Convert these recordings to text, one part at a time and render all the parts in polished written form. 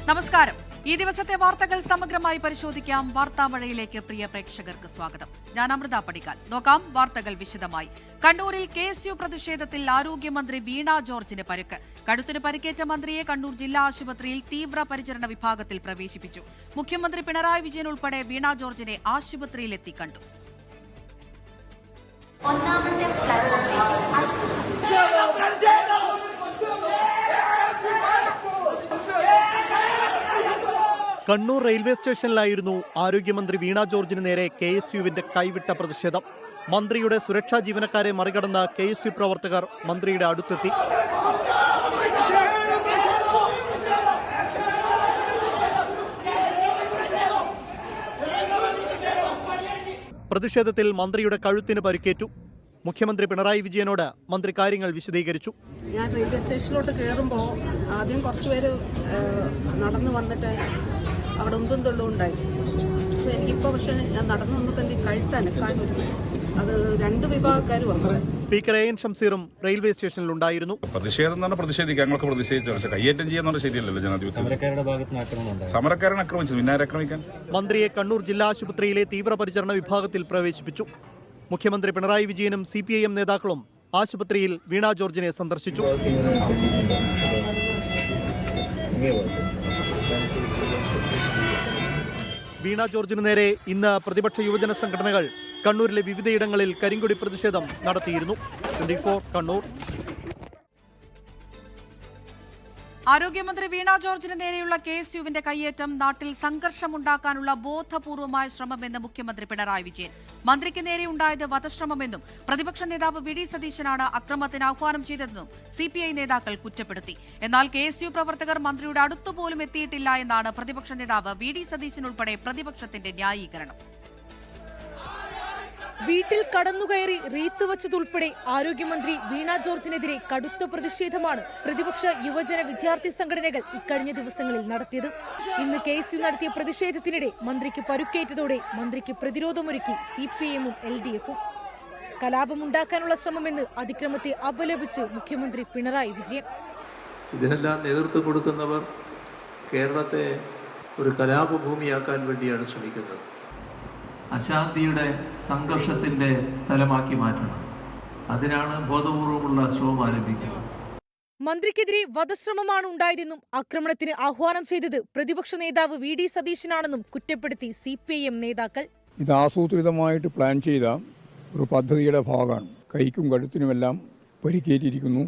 നമസ്കാരം. ഈ ദിവസത്തെ വാർത്തകൾ സമഗ്രമായി പരിശോധിക്കാം. വാർത്താമഴയിലേക്ക് പ്രിയ പ്രേക്ഷകർക്ക് സ്വാഗതം. ഞാൻ അമൃത പടിക്കാൽ. നോക്കാം വാർത്തകൾ വിശദമായി. കണ്ണൂരിൽ KSU പ്രതിഷേധത്തിൽ ആരോഗ്യമന്ത്രി വീണ ജോർജിന് പരുക്ക്. കഴുത്തിന് പരിക്കേറ്റ മന്ത്രിയെ കണ്ണൂർ ജില്ലാ ആശുപത്രിയിൽ തീവ്രപരിചരണ വിഭാഗത്തിൽ പ്രവേശിപ്പിച്ചു. മുഖ്യമന്ത്രി പിണറായി വിജയൻ ഉൾപ്പെടെ വീണ ജോർജിനെ ആശുപത്രിയിലെത്തി കണ്ടു. കണ്ണൂർ റെയിൽവേ സ്റ്റേഷനിലായിരുന്നു ആരോഗ്യമന്ത്രി വീണ ജോർജിന് നേരെ KSUവിന്റെ കൈവിട്ട പ്രതിഷേധം. മന്ത്രിയുടെ സുരക്ഷാ ജീവനക്കാരെ മറികടന്ന KSU പ്രവർത്തകർ മന്ത്രിയുടെ അടുത്തെത്തി. പ്രതിഷേധത്തിൽ മന്ത്രിയുടെ കഴുത്തിന് പരിക്കേറ്റു. മുഖ്യമന്ത്രി പിണറായി വിജയനോട് മന്ത്രി കാര്യങ്ങൾ വിശദീകരിച്ചു. ഞാൻ റെയിൽവേ സ്റ്റേഷനിലോട്ട് കയറുമ്പോൾ ആദ്യം കുറച്ചുപേര് നടന്നു വന്നിട്ട് അവിടെ ഉന്തും തൊള്ളും ഉണ്ടായി. പക്ഷെ എനിക്കിപ്പോൾ ഞാൻ നടന്നു വന്നപ്പോൾ എനിക്ക് കഴുത്തനക്കാൻ പറ്റും. അത് രണ്ട് വിഭാഗക്കാരും വന്നു. സ്പീക്കർ AN ഷംസീറും റെയിൽവേ സ്റ്റേഷനിലുണ്ടായിരുന്നു. പ്രതിഷേധം എന്ന് പറഞ്ഞാൽ പ്രതിഷേധിക്കുക, ഞങ്ങൾക്ക് പ്രതിഷേധിച്ചു. പക്ഷേ കയ്യേറ്റം ചെയ്യുന്ന ശരിയല്ലല്ലോ ജനാധിപത്യം. സമരക്കാരൻ ആക്രമിച്ചു, പിന്നെ ആക്രമിക്കാൻ. മന്ത്രിയെ കണ്ണൂർ ജില്ലാ ആശുപത്രിയിലെ തീവ്രപരിചരണ വിഭാഗത്തിൽ പ്രവേശിപ്പിച്ചു. മുഖ്യമന്ത്രി പിണറായി വിജയനും CPIM നേതാക്കളും ആശുപത്രിയിൽ വീണ ജോർജിനെ സന്ദർശിച്ചു. വീണ ജോർജിന് നേരെ ഇന്ന് പ്രതിപക്ഷ യുവജന സംഘടനകൾ കണ്ണൂരിലെ വിവിധയിടങ്ങളിൽ കരിങ്കൊടി പ്രതിഷേധം നടത്തിയിരുന്നു. 24 കണ്ണൂർ. ആരോഗ്യമന്ത്രി വീണ ജോർജിന് നേരെയുള്ള KSUവിന്റെ കയ്യേറ്റം നാട്ടിൽ സംഘർഷമുണ്ടാക്കാനുള്ള ബോധപൂർവമായ ശ്രമമെന്ന് മുഖ്യമന്ത്രി പിണറായി വിജയൻ. മന്ത്രിക്ക് നേരെയുണ്ടായത് വധശ്രമമെന്നും പ്രതിപക്ഷ നേതാവ് VD സതീശനാണ് അക്രമത്തിന് ആഹ്വാനം ചെയ്തതെന്നും CPI നേതാക്കൾ കുറ്റപ്പെടുത്തി. എന്നാൽ KSU പ്രവർത്തകർ മന്ത്രിയുടെ അടുത്തുപോലും എത്തിയിട്ടില്ല എന്നാണ് പ്രതിപക്ഷ നേതാവ് VD സതീശൻ ഉൾപ്പെടെ പ്രതിപക്ഷത്തിന്റെ ന്യായീകരണം. വീട്ടിൽ കടന്നുകയറി റീത്ത് വച്ചതുൾപ്പെടെ ആരോഗ്യമന്ത്രി വീണ ജോർജിനെതിരെ കടുത്ത പ്രതിഷേധമാണ് പ്രതിപക്ഷ യുവജന വിദ്യാർത്ഥി സംഘടനകൾ ഇക്കഴിഞ്ഞ ദിവസങ്ങളിൽ നടത്തിയത്. ഇന്ന് KSU നടത്തിയ പ്രതിഷേധത്തിനിടെ മന്ത്രിക്ക് പരുക്കേറ്റതോടെ മന്ത്രിക്ക് പ്രതിരോധമൊരുക്കി CPIM-ഉം LDF-ഉം. കലാപമുണ്ടാക്കാനുള്ള ശ്രമമെന്ന് അതിക്രമത്തെ അപലപിച്ച് മുഖ്യമന്ത്രി പിണറായി വിജയൻ. ഇതിനെല്ലാം നേതൃത്വം കൊടുക്കുന്നവർ കേരളത്തെ ഒരു കലാപഭൂമിയാക്കാൻ വേണ്ടിയാണ് ശ്രമിക്കുന്നത്. അശാന്തിയുടെ സംഘർഷത്തിന്റെ സ്ഥലമാക്കി മാറ്റണം. അതിനാണ് ബോധപൂർവമുള്ള ശ്രമം ആരംഭിക്കുന്നത്. മന്ത്രിക്കെതിരെ വധശ്രമമാണ് ഉണ്ടായതെന്നും ആക്രമണത്തിന് ആഹ്വാനം ചെയ്തത് പ്രതിപക്ഷ നേതാവ് VD സതീശനാണെന്നും കുറ്റപ്പെടുത്തി CPIM നേതാക്കൾ. ഇത് ആസൂത്രിതമായിട്ട് പ്ലാൻ ചെയ്ത ഒരു പദ്ധതിയുടെ ഭാഗമാണ്. കൈക്കും കഴുത്തിനുമെല്ലാം പരിക്കേറ്റിരിക്കുന്നു.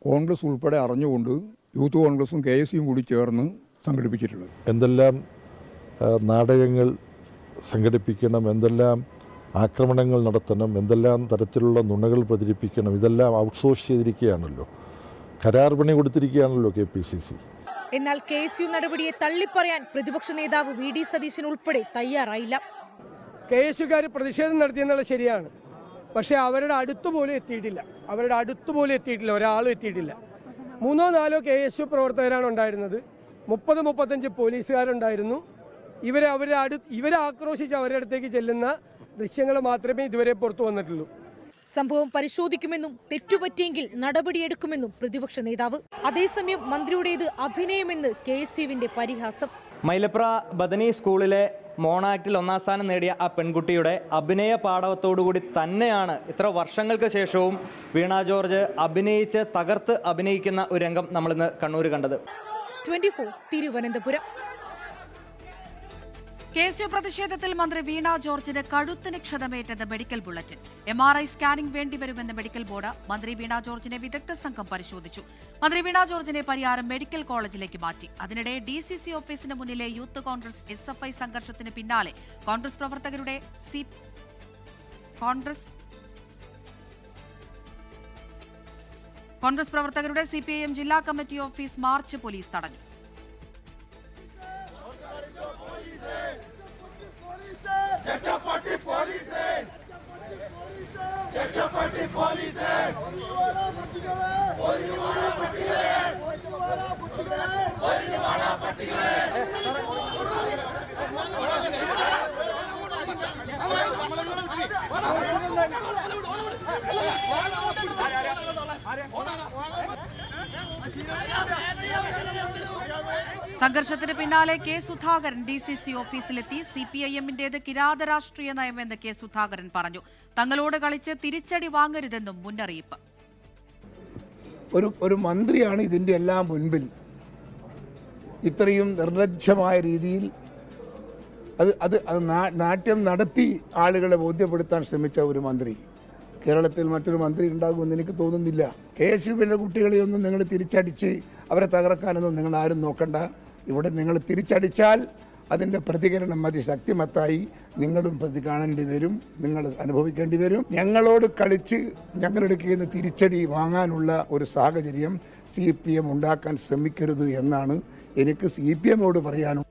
കോൺഗ്രസ് ഉൾപ്പെടെ അറിഞ്ഞുകൊണ്ട് യൂത്ത് കോൺഗ്രസും KSUവും കൂടി ചേർന്ന് സംഘടിപ്പിച്ചിട്ടുള്ളത്. എന്തെല്ലാം നാടകങ്ങൾ സംഘടിപ്പിക്കണം, എന്തെല്ലാം ആക്രമണങ്ങൾ നടത്തണം, എന്തെല്ലാം തരത്തിലുള്ള നുണകൾ പ്രചരിപ്പിക്കണം, ഇതെല്ലാം ഔട്ട്സോഴ്സ് ചെയ്തിരിക്കുകയാണല്ലോ. കരാർ പണി കൊടുത്തിരിക്കുകയാണല്ലോ KPCC. എന്നാൽ KSU നടപടിയെ തള്ളിപ്പറയാൻ പ്രതിപക്ഷ നേതാവ് VD സതീശൻ ഉൾപ്പെടെ തയ്യാറായില്ല. KSUകാർ പ്രതിഷേധം നടത്തിയെന്നുള്ളത് ശരിയാണ്, പക്ഷേ അവരുടെ അടുത്തുപോലും എത്തിയിട്ടില്ല. ഒരാളും എത്തിയിട്ടില്ല. 3-4 KSU പ്രവർത്തകരാണ് ഉണ്ടായിരുന്നത്. 30-35 പോലീസുകാരുണ്ടായിരുന്നു. ഇവരെ ആക്രോശിച്ച് അവരുടെ അടുത്തേക്ക് ചെല്ലുന്ന ദൃശ്യങ്ങൾ മാത്രമേ ഇതുവരെ പുറത്തു വന്നിട്ടുള്ളൂ. സംഭവം പരിശോധിക്കുമെന്നും തെറ്റുപറ്റിയെങ്കിൽ നടപടിയെടുക്കുമെന്നും പ്രതിപക്ഷ നേതാവ്. അതേസമയം മന്ത്രിയുടേത് അഭിനയമെന്ന് KSUവിന്റെ പരിഹാസം. മൈലപ്ര ബദനി സ്കൂളിലെ മോണാക്ടിൽ 1ാം സ്ഥാനം നേടിയ ആ പെൺകുട്ടിയുടെ അഭിനയ പാടവത്തോടുകൂടി തന്നെയാണ് ഇത്ര വർഷങ്ങൾക്ക് ശേഷവും വീണ ജോർജ് അഭിനയിച്ച് തകർത്ത് അഭിനയിക്കുന്ന ഒരു രംഗം നമ്മളിന്ന് കണ്ണൂർ കണ്ടത്. 24 തിരുവനന്തപുരം. KSU പ്രതിഷേധത്തിൽ മന്ത്രി വീണ ജോർജിന് കഴുത്തിന് ക്ഷതമേറ്റെന്ന് മെഡിക്കൽ ബുള്ളറ്റിൻ. MRI സ്കാനിംഗ് വേണ്ടിവരുമെന്ന് മെഡിക്കൽ ബോർഡ്. മന്ത്രി വീണ ജോർജിനെ വിദഗ്ധ സംഘം പരിശോധിച്ചു. മന്ത്രി വീണ ജോർജിനെ പരിയാരം മെഡിക്കൽ കോളേജിലേക്ക് മാറ്റി. അതിനിടെ DCC ഓഫീസിന് മുന്നിലെ യൂത്ത് കോൺഗ്രസ് SFI സംഘർഷത്തിന് പിന്നാലെ കോൺഗ്രസ് പ്രവർത്തകരുടെ CPIM ജില്ലാ കമ്മിറ്റി ഓഫീസ് മാർച്ച് പോലീസ് തടഞ്ഞു. സംഘർഷത്തിന് പിന്നാലെ കെ സുധാകരൻ DCC ഓഫീസിലെത്തി. CPIM-ന്റേത് കിരാത രാഷ്ട്രീയ നയമെന്ന് കെ സുധാകരൻ പറഞ്ഞു. തങ്ങളോട് കളിച്ച് തിരിച്ചടി വാങ്ങരുതെന്നും മുന്നറിയിപ്പ്. ഒരു മന്ത്രിയാണ് ഇതിൻ്റെ എല്ലാം മുൻപിൽ ഇത്രയും നിർലജ്ജമായ രീതിയിൽ അത് നാട്യം നടത്തി ആളുകളെ ബോധ്യപ്പെടുത്താൻ ശ്രമിച്ച ഒരു മന്ത്രി കേരളത്തിൽ മറ്റൊരു മന്ത്രി ഉണ്ടാകുമെന്ന് എനിക്ക് തോന്നുന്നില്ല. KSUവിൻ്റെ കുട്ടികളെയൊന്നും നിങ്ങൾ തിരിച്ചടിച്ച് അവരെ തകർക്കാനൊന്നും നിങ്ങൾ ആരും നോക്കണ്ട. ഇവിടെ നിങ്ങൾ തിരിച്ചടിച്ചാൽ അതിൻ്റെ പ്രതികരണം അതിശക്തിമത്തായി നിങ്ങളും കാണേണ്ടി വരും, നിങ്ങൾ അനുഭവിക്കേണ്ടി വരും. ഞങ്ങളോട് കളിച്ച് ഞങ്ങളുടെ കയ്യിൽ നിന്ന് തിരിച്ചടി വാങ്ങാനുള്ള ഒരു സാഹചര്യം CPM ഉണ്ടാക്കാൻ ശ്രമിക്കരുത് എന്നാണ് എനിക്ക് CPM-ഓട് പറയാനും.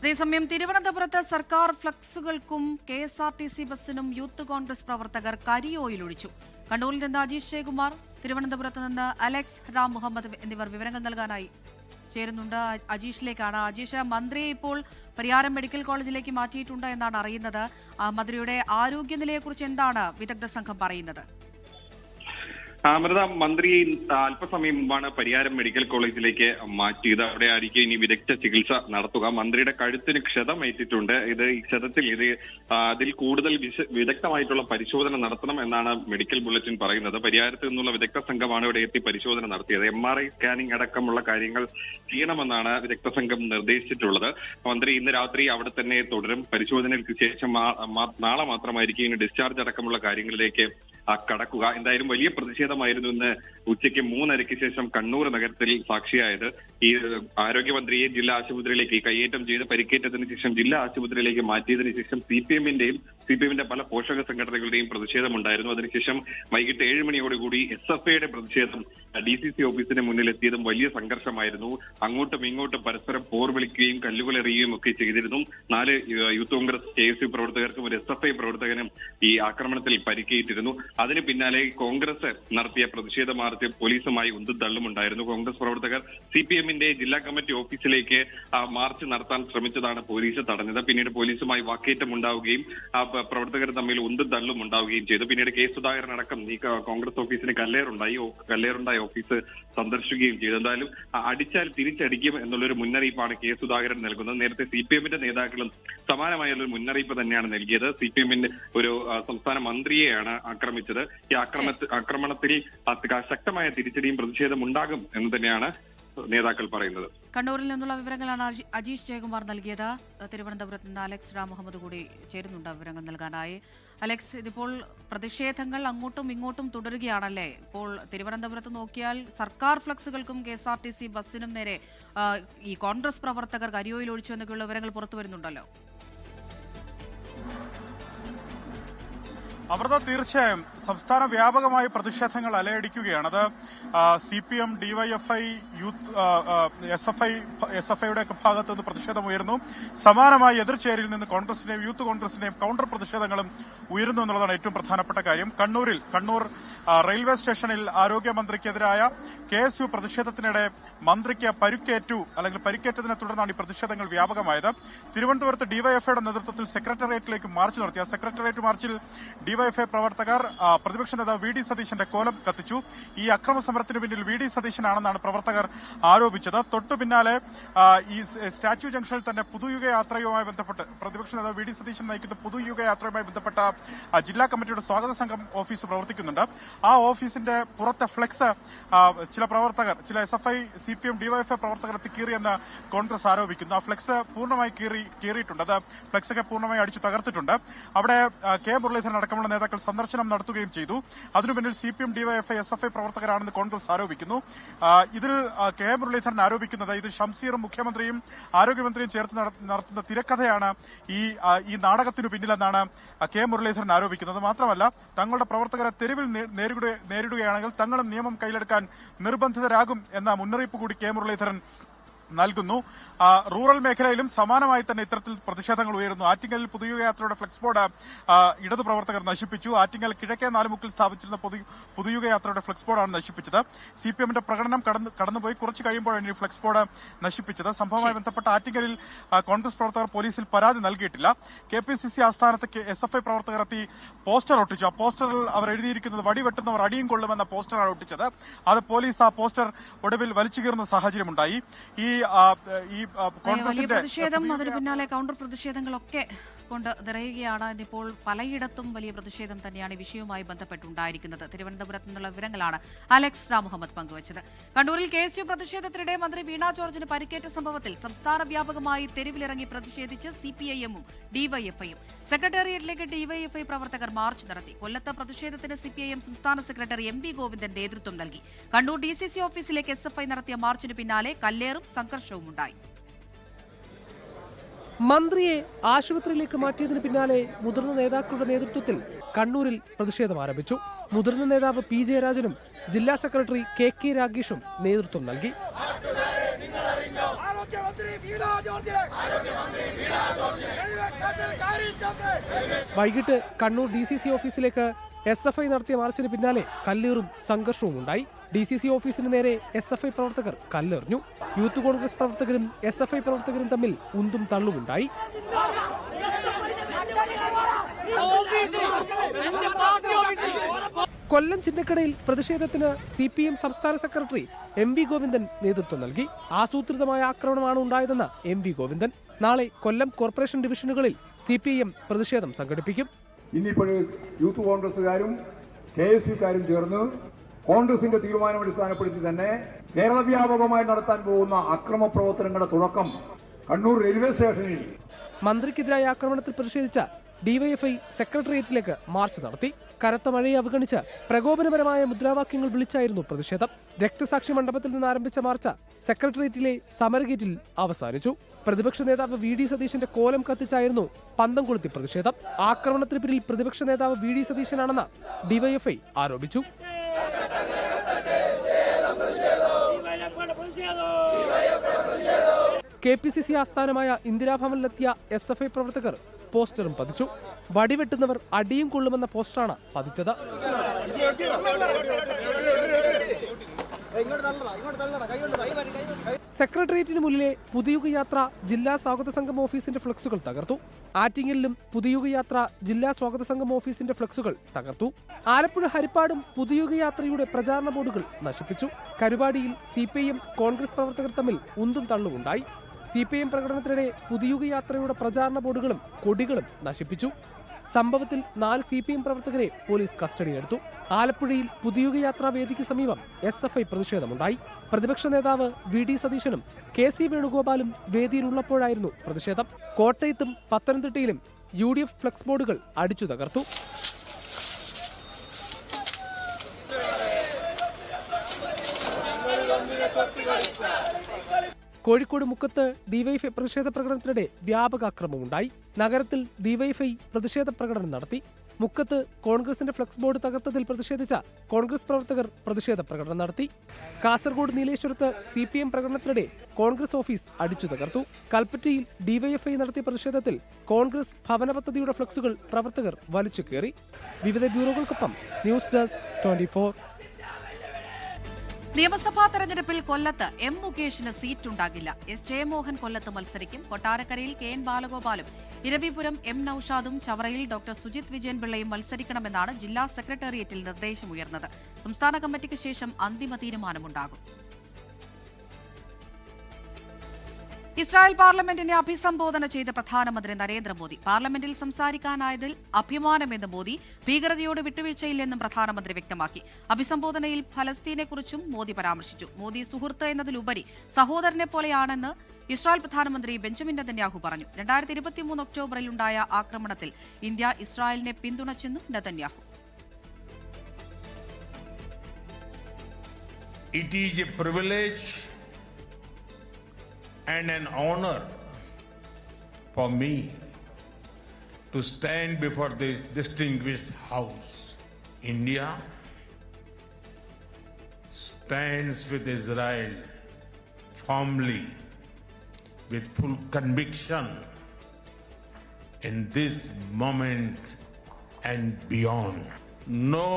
അതേസമയം തിരുവനന്തപുരത്ത് സർക്കാർ ഫ്ലക്സുകൾക്കും KSRTC ബസ്സിനും യൂത്ത് കോൺഗ്രസ് പ്രവർത്തകർ കരിയോയിലൊഴിച്ചു. കണ്ണൂരിൽ നിന്ന് അജീഷ് ജയകുമാർ, തിരുവനന്തപുരത്ത് നിന്ന് അലക്സ് റാം മുഹമ്മദ് എന്നിവർ വിവരങ്ങൾ നൽകാനായി ചേരുന്നുണ്ട്. അജീഷിലേക്കാണ്. അജീഷ്, മന്ത്രിയെ ഇപ്പോൾ പരിയാരം മെഡിക്കൽ കോളേജിലേക്ക് മാറ്റിയിട്ടുണ്ട് എന്നാണ് അറിയുന്നത്. മന്ത്രിയുടെ ആരോഗ്യനിലയെക്കുറിച്ച് എന്താണ് വിദഗ്ധ സംഘം പറയുന്നത്? അമൃത, മന്ത്രിയെ അല്പസമയം മുമ്പാണ് പരിയാരം മെഡിക്കൽ കോളേജിലേക്ക് മാറ്റിയത്. അവിടെ ആയിരിക്കും ഇനി വിദഗ്ധ ചികിത്സ നടത്തുക. മന്ത്രിയുടെ കഴുത്തിന് ക്ഷതമേറ്റിട്ടുണ്ട്. ഈ ക്ഷതത്തിൽ അതിൽ കൂടുതൽ വിദഗ്ധമായിട്ടുള്ള പരിശോധന നടത്തണം എന്നാണ് മെഡിക്കൽ ബുള്ളറ്റിൻ പറയുന്നത്. പരിയാരത്ത് നിന്നുള്ള വിദഗ്ധ സംഘമാണ് ഇവിടെ എത്തി പരിശോധന നടത്തിയത്. MRI സ്കാനിംഗ് അടക്കമുള്ള കാര്യങ്ങൾ ചെയ്യണമെന്നാണ് വിദഗ്ധ സംഘം നിർദ്ദേശിച്ചിട്ടുള്ളത്. മന്ത്രി ഇന്ന് രാത്രി അവിടെ തന്നെ തുടരും. പരിശോധനയ്ക്ക് ശേഷം നാളെ മാത്രമായിരിക്കും ഇനി ഡിസ്ചാർജ് അടക്കമുള്ള കാര്യങ്ങളിലേക്ക് കടക്കുക. എന്തായാലും വലിയ പ്രതിഷേധമായിരുന്നു ഇന്ന് ഉച്ചയ്ക്ക് 3:30 ശേഷം കണ്ണൂർ നഗരത്തിൽ സാക്ഷിയായത്. ഈ ആരോഗ്യമന്ത്രിയെ ജില്ലാ ആശുപത്രിയിലേക്ക് കയ്യേറ്റം ചെയ്ത് പരിക്കേറ്റതിനു ശേഷം ജില്ലാ ആശുപത്രിയിലേക്ക് മാറ്റിയതിനു ശേഷം CPM-ന്റെ പല പോഷക സംഘടനകളുടെയും പ്രതിഷേധമുണ്ടായിരുന്നു. അതിനുശേഷം വൈകിട്ട് 7 മണിയോടുകൂടി SFIയുടെ പ്രതിഷേധം DCC ഓഫീസിന് മുന്നിലെത്തിയതും വലിയ സംഘർഷമായിരുന്നു. അങ്ങോട്ടും ഇങ്ങോട്ടും പരസ്പരം പോർ വിളിക്കുകയും കല്ലുകളെറിയുകയും ഒക്കെ ചെയ്തിരുന്നു. 4 യൂത്ത് കോൺഗ്രസ് KSU പ്രവർത്തകർക്കും ഒരു SFI പ്രവർത്തകനും ഈ ആക്രമണത്തിൽ പരിക്കേറ്റിരുന്നു. അതിന് പിന്നാലെ കോൺഗ്രസ് നടത്തിയ പ്രതിഷേധ മാർച്ച് പോലീസുമായി ഉന്തും തള്ളുമുണ്ടായിരുന്നു. കോൺഗ്രസ് പ്രവർത്തകർ CPM-ന്റെ ജില്ലാ കമ്മിറ്റി ഓഫീസിലേക്ക് മാർച്ച് നടത്താൻ ശ്രമിച്ചതാണ് പോലീസ് തടഞ്ഞത്. പിന്നീട് പോലീസുമായി വാക്കേറ്റം ഉണ്ടാവുകയും പ്രവർത്തകർ തമ്മിൽ ഉന്തും തള്ളും ഉണ്ടാവുകയും ചെയ്തു. പിന്നീട് കെ സുധാകരൻ അടക്കം ഈ കോൺഗ്രസ് ഓഫീസിന് കല്ലേറുണ്ടായ ഓഫീസ് സന്ദർശിക്കുകയും ചെയ്തു. എന്തായാലും അടിച്ചാൽ തിരിച്ചടിക്കും എന്നുള്ളൊരു മുന്നറിയിപ്പാണ് കെ സുധാകരൻ നൽകുന്നത്. നേരത്തെ CPM-ന്റെ നേതാക്കളും സമാനമായുള്ള ഒരു മുന്നറിയിപ്പ് തന്നെയാണ് നൽകിയത്. CPM-ന്റെ ഒരു സംസ്ഥാന മന്ത്രിയെയാണ് ആക്രമിച്ചത്. ഈ ആക്രമണത്തിൽ ശക്തമായ തിരിച്ചടിയും പ്രതിഷേധം ഉണ്ടാകും എന്ന് തന്നെയാണ് നേതാക്കൾ പറയുന്നത്. കണ്ണൂരിൽ നിന്നുള്ള വിവരങ്ങളാണ് അജീഷ് ജയകുമാർ നൽകിയത്. തിരുവനന്തപുരത്ത് നിന്ന് അലക്സ് റാം മുഹമ്മദ് കൂടി ചേരുന്നുണ്ട് വിവരങ്ങൾ നൽകാനായി. അലക്സ്, ഇതിപ്പോൾ പ്രതിഷേധങ്ങൾ അങ്ങോട്ടും ഇങ്ങോട്ടും തുടരുകയാണല്ലേ? ഇപ്പോൾ തിരുവനന്തപുരത്ത് നോക്കിയാൽ സർക്കാർ ഫ്ലക്സുകൾക്കും KSRTC ബസ്സിനും നേരെ ഈ കോൺഗ്രസ് പ്രവർത്തകർ കരിയോയിൽ ഒഴിച്ചു എന്നൊക്കെയുള്ള വിവരങ്ങൾ പുറത്തു വരുന്നുണ്ടല്ലോ. അമൃത, തീർച്ചയായും സംസ്ഥാന വ്യാപകമായി പ്രതിഷേധങ്ങൾ അലയടിക്കുകയാണ്. അത് CPM, DYFI, യൂത്ത് SFIയുടെ ഒക്കെ ഭാഗത്ത് നിന്ന് പ്രതിഷേധം ഉയരുന്നു. സമാനമായി എതിർചേരിയിൽ നിന്ന് കോൺഗ്രസിന്റെയും യൂത്ത് കോൺഗ്രസിന്റെയും കൗണ്ടർ പ്രതിഷേധങ്ങളും ഉയരുന്നു എന്നുള്ളതാണ് ഏറ്റവും പ്രധാനപ്പെട്ട കാര്യം. കണ്ണൂർ റെയിൽവേ സ്റ്റേഷനിൽ ആരോഗ്യമന്ത്രിക്കെതിരായ KSU പ്രതിഷേധത്തിനിടെ മന്ത്രിക്ക് പരിക്കേറ്റതിനെ തുടർന്നാണ് ഈ പ്രതിഷേധങ്ങൾ വ്യാപകമായത്. തിരുവനന്തപുരത്ത് DYFIയുടെ നേതൃത്വത്തിൽ സെക്രട്ടേറിയറ്റിലേക്ക് മാർച്ച് നടത്തി. സെക്രട്ടേറിയറ്റ് മാർച്ചിൽ DYFI പ്രവർത്തകർ പ്രതിപക്ഷ നേതാവ് VD സതീശന്റെ കോലം കത്തിച്ചു. ഈ അക്രമ സമരത്തിന് പിന്നിൽ VD സതീശനാണെന്നാണ് പ്രവർത്തകർ ആരോപിച്ചത്. തൊട്ടു പിന്നാലെ ഈ സ്റ്റാച്യു ജംഗ്ഷനിൽ തന്നെ പുതുയുഗ യാത്രയുമായി ബന്ധപ്പെട്ട് പ്രതിപക്ഷ നേതാവ് VD സതീശൻ നയിക്കുന്ന പുതുയുഗ യാത്രയുമായി ബന്ധപ്പെട്ട ജില്ലാ കമ്മിറ്റിയുടെ സ്വാഗത സംഘം ഓഫീസ് പ്രവർത്തിക്കുന്നുണ്ട്. ആ ഓഫീസിന്റെ പുറത്തെ ഫ്ലെക്സ് ചില SFI, CPM, DYFI പ്രവർത്തകർ കീറിയെന്ന് കോൺഗ്രസ് ആരോപിക്കുന്നു. ആ ഫ്ലെക്സ് പൂർണ്ണമായി കീറിയിട്ടുണ്ട്. അത് ഫ്ലെക്സൊക്കെ പൂർണ്ണമായി അടിച്ചു തകർത്തിട്ടുണ്ട്. അവിടെ കെ മുരളീധരൻ അടക്കമുള്ള നേതാക്കൾ സന്ദർശനം നടത്തുകയും ചെയ്തു. അതിനു പിന്നിൽ CPM, DYFI, SFI പ്രവർത്തകരാണെന്ന് കോൺഗ്രസ് ആരോപിക്കുന്നു. ഇതിൽ കെ മുരളീധരൻ ആരോപിക്കുന്നത് ഇത് ഷംസീറും മുഖ്യമന്ത്രിയും ആരോഗ്യമന്ത്രിയും ചേർത്ത് നടത്തുന്ന തിരക്കഥയാണ് ഈ നാടകത്തിനു പിന്നിലെന്നാണ് കെ മുരളീധരൻ ആരോപിക്കുന്നത്. മാത്രമല്ല, തങ്ങളുടെ പ്രവർത്തകരെ തെരുവിൽ നേരിടുകയാണെങ്കിൽ തങ്ങളും നിയമം കയ്യിലെടുക്കാൻ നിർബന്ധിതരാകും എന്ന മുന്നറിയിപ്പ് കൂടി കെ മുരളീധരൻ നൽകുന്നു. റൂറൽ മേഖലയിലും സമാനമായി തന്നെ ഇത്തരത്തിൽ പ്രതിഷേധങ്ങൾ ഉയരുന്നു. ആറ്റിങ്ങലിൽ പുതുയുഗ യാത്രയുടെ ഫ്ലെക്സ് ബോർഡ് ഇടതു പ്രവർത്തകർ നശിപ്പിച്ചു. ആറ്റിങ്ങൽ കിഴക്കേ നാലുമുക്കിൽ സ്ഥാപിച്ചിരുന്ന പുതുയുഗ യാത്രയുടെ ഫ്ലെക്സ് ബോർഡാണ് നശിപ്പിച്ചത്. CPM-ന്റെ പ്രകടനം കടന്നുപോയി കുറച്ച് കഴിയുമ്പോഴാണ് ഈ ഫ്ലെക്സ് ബോർഡ് നശിപ്പിച്ചത്. സംഭവവുമായി ബന്ധപ്പെട്ട ആറ്റിങ്ങലിൽ കോൺഗ്രസ് പ്രവർത്തകർ പോലീസിൽ പരാതി നൽകിയിട്ടില്ല. KPCC ആസ്ഥാനത്ത് SFI പ്രവർത്തകർ എത്തി പോസ്റ്റർ ഒട്ടിച്ചു. ആ പോസ്റ്ററിൽ അവർ എഴുതിയിരിക്കുന്നത് വടിവെട്ടുന്നവർ അടിയും കൊള്ളുമെന്ന പോസ്റ്ററാണ് ഒട്ടിച്ചത്. അത് പോലീസ് ആ പോസ്റ്റർ ഒടുവിൽ വലിച്ചു കീറുന്ന സാഹചര്യമുണ്ടായി. വലിയ പ്രതിഷേധം, അതിന് പിന്നാലെ കൗണ്ടർ പ്രതിഷേധങ്ങളൊക്കെ കൊണ്ട് നിറയുകയാണ്. ഇന്നിപ്പോൾ പലയിടത്തും വലിയ പ്രതിഷേധം തന്നെയാണ് ഈ വിഷയവുമായി ബന്ധപ്പെട്ടുണ്ടായിരിക്കുന്നത്. തിരുവനന്തപുരത്ത് നിന്നുള്ള വിവരങ്ങളാണ് അലക്സ് റാം മുഹമ്മദ് പങ്കുവച്ചത്. കണ്ണൂരിൽ KSU പ്രതിഷേധത്തിനിടെ മന്ത്രി വീണ ജോർജിന് പരിക്കേറ്റ സംഭവത്തിൽ സംസ്ഥാന വ്യാപകമായി തെരുവിലിറങ്ങി പ്രതിഷേധിച്ച് CPIM-ഉം DYFI-യും. സെക്രട്ടേറിയറ്റിലേക്ക് DYFI പ്രവർത്തകർ മാർച്ച് നടത്തി. കൊല്ലത്ത് പ്രതിഷേധത്തിന് CPIM സംസ്ഥാന സെക്രട്ടറി MV ഗോവിന്ദൻ നേതൃത്വം നൽകി. കണ്ണൂർ DCC ഓഫീസിലേക്ക് SFI നടത്തിയ മാർച്ചിന് പിന്നാലെ കല്ലേറും സംഘർഷവും ഉണ്ടായി. മന്ത്രിയെ ആശുപത്രിയിലേക്ക് മാറ്റിയതിന് പിന്നാലെ മുതിർന്ന നേതാക്കളുടെ നേതൃത്വത്തിൽ കണ്ണൂരിൽ പ്രതിഷേധം ആരംഭിച്ചു. മുതിർന്ന നേതാവ് P ജയരാജനും ജില്ലാ സെക്രട്ടറി KK രാഗേഷും നേതൃത്വം നൽകി. വൈകിട്ട് കണ്ണൂർ DCC ഓഫീസിലേക്ക് SFI നടത്തിയ മാർച്ചിന് പിന്നാലെ കല്ലേറും സംഘർഷവും ഉണ്ടായി. DCC ഓഫീസിന് നേരെ SFI പ്രവർത്തകർ കല്ലെറിഞ്ഞു. യൂത്ത് കോൺഗ്രസ് പ്രവർത്തകരും SFI പ്രവർത്തകരും തമ്മിൽ ഉന്തും തള്ളുമുണ്ടായി. കൊല്ലം ചിന്നക്കടയിൽ പ്രതിഷേധത്തിന് CPM സംസ്ഥാന സെക്രട്ടറി MV ഗോവിന്ദൻ നേതൃത്വം നൽകി. ആസൂത്രിതമായ ആക്രമണമാണ് ഉണ്ടായതെന്ന് MV ഗോവിന്ദൻ. നാളെ കൊല്ലം കോർപ്പറേഷൻ ഡിവിഷനുകളിൽ CPM പ്രതിഷേധം സംഘടിപ്പിക്കും. ഇന്നിപ്പോൾ യൂത്ത് കോൺഗ്രസുകാരും KSUക്കാരും ചേർന്ന് കോൺഗ്രസിന്റെ തീരുമാനം അടിസ്ഥാനപ്പെടുത്തി തന്നെ കേരള വ്യാപകമായി നടത്താൻ പോകുന്ന അക്രമ പ്രവർത്തനങ്ങളുടെ തുടക്കം കണ്ണൂർ റെയിൽവേ സ്റ്റേഷനിൽ. മന്ത്രിക്കെതിരായ ആക്രമണത്തിൽ പ്രതിഷേധിച്ച DYFI സെക്രട്ടേറിയറ്റിലേക്ക് മാർച്ച് നടത്തി. കനത്ത മഴയെ അവഗണിച്ച് പ്രകോപനപരമായ മുദ്രാവാക്യങ്ങൾ വിളിച്ചായിരുന്നു പ്രതിഷേധം. രക്തസാക്ഷി മണ്ഡപത്തിൽ നിന്ന് ആരംഭിച്ച മാർച്ച് സെക്രട്ടേറിയറ്റിലെ സമരഗേറ്റിൽ അവസാനിച്ചു. പ്രതിപക്ഷ നേതാവ് VD സതീശന്റെ കോലം കത്തിച്ചായിരുന്നു പന്തം കൊളുത്തി പ്രതിഷേധം. ആക്രമണത്തിന് പിന്നിൽ പ്രതിപക്ഷ നേതാവ് VD സതീശനാണെന്ന് DYFI ആരോപിച്ചു. KPCC ആസ്ഥാനമായ ഇന്ദിരാഭവനിലെത്തിയ SFI പ്രവർത്തകർ പോസ്റ്ററും പതിച്ചു. വടിവെട്ടുന്നവർ അടിയും കൊള്ളുമെന്ന പോസ്റ്ററാണ് പതിച്ചത്. സെക്രട്ടേറിയറ്റിന് മുന്നിലെ പുതുയുഗ യാത്ര ജില്ലാ സ്വാഗത സംഘം ഓഫീസിന്റെ ഫ്ലക്സുകൾ തകർത്തു. ആറ്റിങ്ങലിലും പുതുയുഗ യാത്ര ജില്ലാ സ്വാഗത സംഘം ഓഫീസിന്റെ ഫ്ലക്സുകൾ തകർത്തു. ആലപ്പുഴ ഹരിപ്പാടും പുതുയുഗ യാത്രയുടെ പ്രചാരണ ബോർഡുകൾ നശിപ്പിച്ചു. കരുവാടിയിൽ CPIM കോൺഗ്രസ് പ്രവർത്തകർ തമ്മിൽ ഉന്തും തള്ളുമുണ്ടായി. CPIM പ്രകടനത്തിനിടെ പുതുയുഗ യാത്രയുടെ പ്രചാരണ ബോർഡുകളും കൊടികളും നശിപ്പിച്ചു. സംഭവത്തിൽ 4 CPM പ്രവർത്തകരെ പോലീസ് കസ്റ്റഡിയിലെടുത്തു. ആലപ്പുഴയിൽ പുതുയുഗ യാത്രാ വേദിക്ക് സമീപം SFI പ്രതിഷേധമുണ്ടായി. പ്രതിപക്ഷ നേതാവ് VD സതീശനും KC വേണുഗോപാലും വേദിയിലുള്ളപ്പോഴായിരുന്നു പ്രതിഷേധം. കോട്ടയത്തും പത്തനംതിട്ടയിലും UDF ഫ്ലക്സ് ബോർഡുകൾ അടിച്ചു തകർത്തു. കോഴിക്കോട് മുക്കത്ത് DYFI പ്രതിഷേധ പ്രകടനത്തിനിടെ വ്യാപക ആക്രമണമുണ്ടായി. നഗരത്തിൽ DYFI പ്രതിഷേധ പ്രകടനം നടത്തി. മുക്കത്ത് കോൺഗ്രസിന്റെ ഫ്ലക്സ് ബോർഡ് തകർത്തതിൽ പ്രതിഷേധിച്ച കോൺഗ്രസ് പ്രവർത്തകർ പ്രതിഷേധ പ്രകടനം നടത്തി. കാസർഗോഡ് നീലേശ്വരത്ത് CPM പ്രകടനത്തിനിടെ കോൺഗ്രസ് ഓഫീസ് അടിച്ചു തകർത്തു. കൽപ്പറ്റയിൽ DYFI നടത്തിയ പ്രതിഷേധത്തിൽ കോൺഗ്രസ് ഭവന പദ്ധതിയുടെ ഫ്ലക്സുകൾ പ്രവർത്തകർ വലിച്ചു കയറി. വിവിധ ബ്യൂറോകൾക്കൊപ്പം ന്യൂസ് ഡെസ്ക് 24. നിയമസഭാ തെരഞ്ഞെടുപ്പിൽ കൊല്ലത്ത് M മുകേഷിന് സീറ്റുണ്ടാകില്ല. S ജയമോഹൻ കൊല്ലത്ത് മത്സരിക്കും. കൊട്ടാരക്കരയിൽ KN ബാലഗോപാലും ഇരവിപുരം M നൌഷാദും ചവറയിൽ ഡോക്ടർ സുജിത് വിജയൻ പിള്ളയും മത്സരിക്കണമെന്നാണ് ജില്ലാ സെക്രട്ടേറിയറ്റിൽ നിർദ്ദേശമുയർന്നത്. സംസ്ഥാന കമ്മിറ്റിക്ക് ശേഷം അന്തിമ തീരുമാനമുണ്ടാകും. ഇസ്രായേൽ പാർലമെന്റിനെ അഭിസംബോധന ചെയ്ത പ്രധാനമന്ത്രി നരേന്ദ്രമോദി. പാർലമെന്റിൽ സംസാരിക്കാനായതിൽ അഭിമാനമെന്ന് മോദി. ഭീകരതയോട് വിട്ടുവീഴ്ചയില്ലെന്നും പ്രധാനമന്ത്രി വ്യക്തമാക്കി. അഭിസംബോധനയിൽ ഫലസ്തീനെക്കുറിച്ചും മോദി പരാമർശിച്ചു. മോദി സുഹൃത്ത് എന്നതിലുപരി സഹോദരനെ പോലെയാണെന്ന് ഇസ്രായേൽ പ്രധാനമന്ത്രി ബെഞ്ചമിൻ നെതന്യാഹു പറഞ്ഞു. 2023 ഒക്ടോബറിൽ ഉണ്ടായ ആക്രമണത്തിൽ ഇന്ത്യ ഇസ്രായേലിനെ പിന്തുണച്ചെന്നും Netanyahu. It is a privilege and an honor for me to stand before this distinguished house. India stands with Israel firmly with full conviction in this moment and beyond. No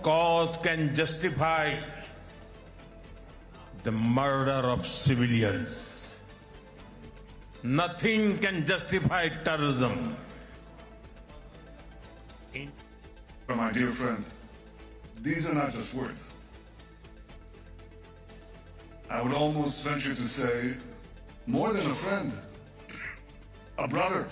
cause can justify the murder of civilians. Nothing can justify terrorism. My dear friend, these are not just words. I would almost venture to say, more than a friend, a brother.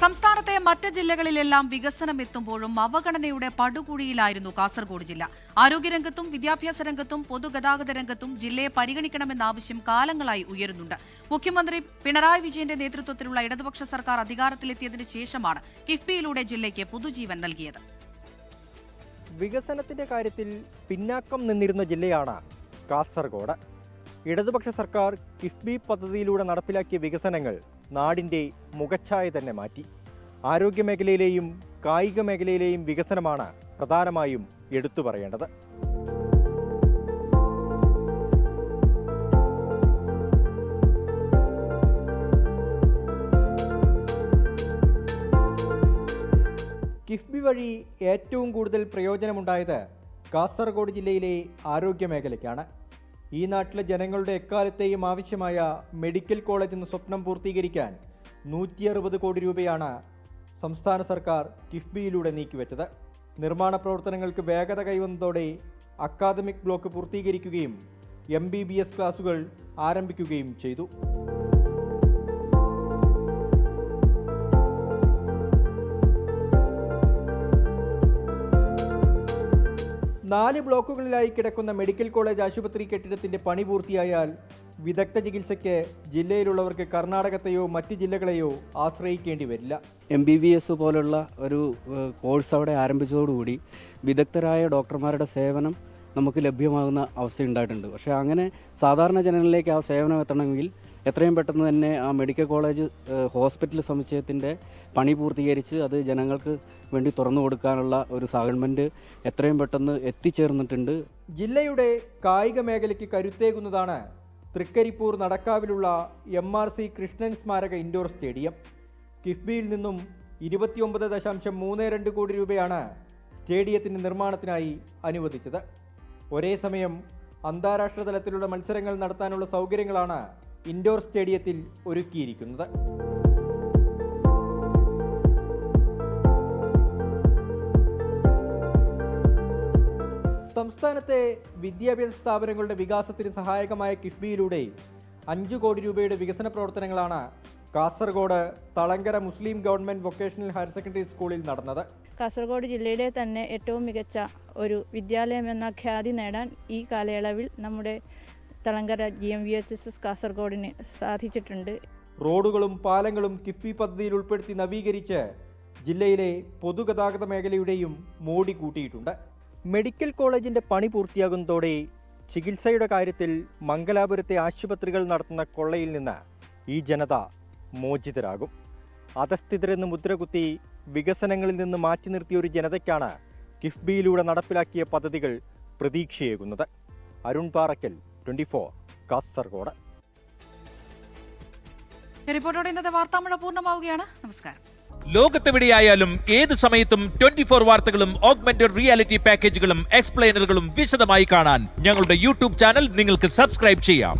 സംസ്ഥാനത്തെ മറ്റ് ജില്ലകളിലെല്ലാം വികസനം എത്തുമ്പോഴും അവഗണനയുടെ പടുകുഴിയിലായിരുന്നു കാസർഗോഡ് ജില്ല. ആരോഗ്യരംഗത്തും വിദ്യാഭ്യാസ രംഗത്തും പൊതുഗതാഗത രംഗത്തും ജില്ലയെ പരിഗണിക്കണമെന്ന ആവശ്യം കാലങ്ങളായി ഉയരുന്നുണ്ട്. മുഖ്യമന്ത്രി പിണറായി വിജയന്റെ നേതൃത്വത്തിലുള്ള ഇടതുപക്ഷ സർക്കാർ അധികാരത്തിലെത്തിയതിനു ശേഷമാണ് കിഫ്ബിയിലൂടെ ജില്ലയ്ക്ക് പുതുജീവൻ നൽകിയത്. വികസനത്തിന്റെ കാര്യത്തിൽ പിന്നാക്കം നിന്നിരുന്ന ജില്ലയാണ് കാസർഗോഡ്. ഇടതുപക്ഷ സർക്കാർ കിഫ്ബി പദ്ധതിയിലൂടെ നടപ്പിലാക്കിയ വികസനങ്ങൾ നാടിൻ്റെ മുഖച്ഛായ തന്നെ മാറ്റി. ആരോഗ്യമേഖലയിലെയും കായിക മേഖലയിലെയും വികസനമാണ് പ്രധാനമായും എടുത്തു പറയേണ്ടത്. കിഫ്ബി വഴി ഏറ്റവും കൂടുതൽ പ്രയോജനമുണ്ടായത് കാസർഗോഡ് ജില്ലയിലെ ആരോഗ്യമേഖലയ്ക്കാണ്. ഈ നാട്ടിലെ ജനങ്ങളുടെ എക്കാലത്തെയും ആവശ്യമായ മെഡിക്കൽ കോളേജ് എന്ന സ്വപ്നം പൂർത്തീകരിക്കാൻ 160 കോടി രൂപയാണ് സംസ്ഥാന സർക്കാർ കിഫ്ബിയിലൂടെ നീക്കിവെച്ചത്. നിർമ്മാണ പ്രവർത്തനങ്ങൾക്ക് വേഗത കൈവന്നതോടെ അക്കാദമിക് ബ്ലോക്ക് പൂർത്തീകരിക്കുകയും MBBS ക്ലാസുകൾ ആരംഭിക്കുകയും ചെയ്തു. നാല് ബ്ലോക്കുകളിലായി കിടക്കുന്ന മെഡിക്കൽ കോളേജ് ആശുപത്രി കെട്ടിടത്തിന്റെ പണി പൂർത്തിയായാൽ വിദഗ്ധ ചികിത്സയ്ക്ക് ജില്ലയിലുള്ളവർക്ക് കർണാടകത്തെയോ മറ്റ് ജില്ലകളെയോ ആശ്രയിക്കേണ്ടി വരില്ല. MBBS പോലുള്ള ഒരു കോഴ്സ് അവിടെ ആരംഭിച്ചതോടുകൂടി വിദഗ്ധരായ ഡോക്ടർമാരുടെ സേവനം നമുക്ക് ലഭ്യമാകുന്ന അവസ്ഥയുണ്ടായിട്ടുണ്ട്. പക്ഷേ അങ്ങനെ സാധാരണ ജനങ്ങളിലേക്ക് ആ സേവനം എത്തണമെങ്കിൽ എത്രയും പെട്ടെന്ന് തന്നെ ആ മെഡിക്കൽ കോളേജ് ഹോസ്പിറ്റൽ സമുച്ചയത്തിൻ്റെ പണി പൂർത്തീകരിച്ച് അത് ജനങ്ങൾക്ക് വേണ്ടി തുറന്നു കൊടുക്കാനുള്ള ഒരു ഗവൺമെൻറ് എത്രയും പെട്ടെന്ന് എത്തിച്ചേർന്നിട്ടുണ്ട്. ജില്ലയുടെ കായിക മേഖലയ്ക്ക് കരുത്തേകുന്നതാണ് തൃക്കരിപ്പൂർ നടക്കാവിലുള്ള MRC കൃഷ്ണൻ സ്മാരക ഇൻഡോർ സ്റ്റേഡിയം. കിഫ്ബിയിൽ നിന്നും 29.32 കോടി രൂപയാണ് സ്റ്റേഡിയത്തിൻ്റെ നിർമ്മാണത്തിനായി അനുവദിച്ചത്. ഒരേ സമയം അന്താരാഷ്ട്ര തലത്തിലുള്ള മത്സരങ്ങൾ നടത്താനുള്ള സൗകര്യങ്ങളാണ് ഇൻഡോർ സ്റ്റേഡിയത്തിൽ ഒരുക്കിയിരിക്കുന്നത്. സംസ്ഥാനത്തെ വിദ്യാഭ്യാസ സ്ഥാപനങ്ങളുടെ വികാസത്തിന് സഹായകമായ കിഫ്ബിയിലൂടെ 5 കോടി രൂപയുടെ വികസന പ്രവർത്തനങ്ങളാണ് കാസർഗോഡ് തളങ്കര മുസ്ലിം ഗവൺമെൻറ് വൊക്കേഷണൽ ഹയർ സെക്കൻഡറി സ്കൂളിൽ നടന്നത്. കാസർഗോഡ് ജില്ലയുടെ തന്നെ ഏറ്റവും മികച്ച ഒരു വിദ്യാലയം എന്ന ഖ്യാതി നേടാൻ ഈ കാലയളവിൽ നമ്മുടെ തളങ്കര GMVHS കാസർഗോഡിന് സാധിച്ചിട്ടുണ്ട്. റോഡുകളും പാലങ്ങളും കിഫ്ബി പദ്ധതിയിൽ ഉൾപ്പെടുത്തി നവീകരിച്ച് ജില്ലയിലെ പൊതുഗതാഗത മേഖലയുടെയും മോടി കൂട്ടിയിട്ടുണ്ട്. മെഡിക്കൽ കോളേജിൻ്റെ പണി പൂർത്തിയാകുന്നതോടെ ചികിത്സയുടെ കാര്യത്തിൽ മംഗലാപുരത്തെ ആശുപത്രികൾ നടത്തുന്ന കൊള്ളയിൽ നിന്ന് ഈ ജനത മോചിതരാകും. അധസ്ഥിതരെന്ന് മുദ്രകുത്തി വികസനങ്ങളിൽ നിന്ന് മാറ്റി നിർത്തിയ ഒരു ജനതയ്ക്കാണ് കിഫ്ബിയിലൂടെ നടപ്പിലാക്കിയ പദ്ധതികൾ പ്രതീക്ഷയേകുന്നത്. അരുൺ പാറക്കൽ, 24 കാസർഗോഡ്. റിപ്പോർട്ടോടെ ഇന്നത്തെ വാർത്താമഴ പൂർണ്ണമാവുകയാണ്. നമസ്കാരം. ലോകത്തെവിടെയായാലും ഏത് സമയത്തും 24 വാർത്തകളും ഓഗ്മെന്റഡ് റിയാലിറ്റി പാക്കേജുകളും എക്സ്പ്ലെയിനറുകളും വിശദമായി കാണാൻ ഞങ്ങളുടെ YouTube ചാനൽ നിങ്ങൾക്ക് സബ്സ്ക്രൈബ് ചെയ്യാം.